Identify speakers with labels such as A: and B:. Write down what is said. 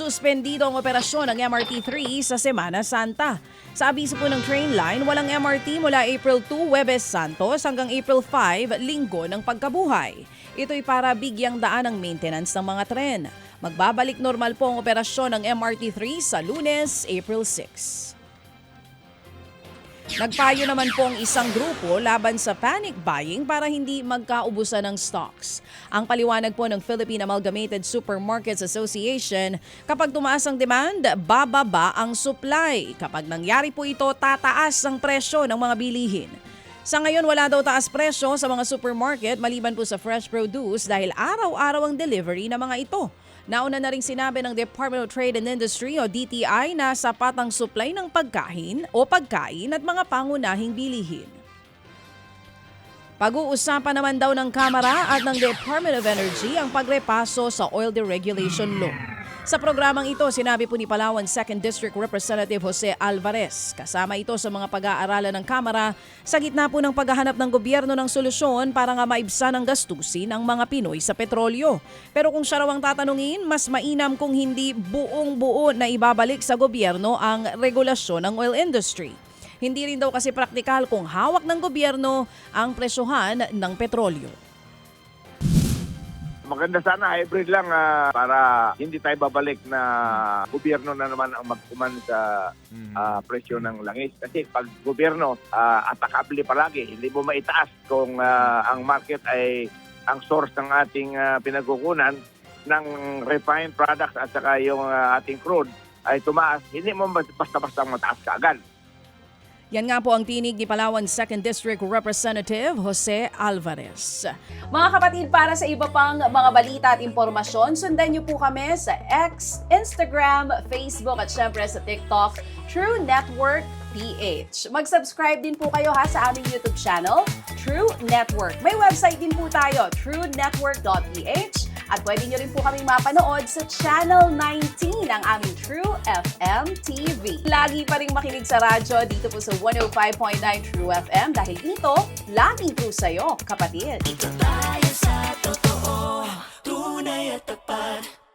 A: Suspendido ang operasyon ng MRT-3 sa Semana Santa. Sa abiso po ng train line, walang MRT mula April 2, Huwebes Santos hanggang April 5, Linggo ng Pagkabuhay. Ito'y para bigyang daan ang maintenance ng mga tren. Magbabalik normal po ang operasyon ng MRT-3 sa Lunes, April 6. Nagpayo naman po ang isang grupo laban sa panic buying para hindi magkaubusan ng stocks. Ang paliwanag po ng Philippine Amalgamated Supermarkets Association, kapag tumaas ang demand, bababa ang supply. Kapag nangyari po ito, tataas ang presyo ng mga bilihin. Sa ngayon, wala daw taas presyo sa mga supermarket maliban po sa fresh produce dahil araw-araw ang delivery ng mga ito. Nauna na rin sinabi ng Department of Trade and Industry o DTI na sapat ang supply ng pagkain at mga pangunahing bilihin. Pag-uusapan naman daw ng Kamara at ng Department of Energy ang pagrepaso sa Oil Deregulation Law. Sa programang ito, sinabi po ni Palawan 2nd District Representative Jose Alvarez. Kasama ito sa mga pag-aaralan ng Kamara sa gitna po ng paghahanap ng gobyerno ng solusyon para nga maibsan ang gastusin ng mga Pinoy sa petrolyo. Pero kung siya raw ang tatanungin, mas mainam kung hindi buong-buo na ibabalik sa gobyerno ang regulasyon ng oil industry. Hindi rin daw kasi praktikal kung hawak ng gobyerno ang presyohan ng petrolyo.
B: Maganda sana hybrid lang para hindi tayo babalik na gobyerno na naman ang magkuman sa presyo ng langis. Kasi pag gobyerno, atakable palagi. Hindi mo maitaas kung ang market ay ang source ng ating pinagkukunan ng refined products at saka yung ating crude ay tumaas. Hindi mo basta-basta mataas kaagad.
A: Yan nga po ang tinig ni Palawan 2nd District Representative Jose Alvarez. Mga kapatid, para sa iba pang mga balita at impormasyon, sundan niyo po kami sa X, Instagram, Facebook at syempre sa TikTok, True Network PH. Mag-subscribe din po kayo sa aming YouTube channel, True Network. May website din po tayo, truenetwork.ph. At pwede nyo rin po kaming mapanood sa Channel 19 ng aming True FM TV. Lagi pa rin makinig sa radyo dito po sa 105.9 True FM dahil dito, laging true sa'yo, kapatid.
C: Ito tayo sa totoo, tunay at tapat.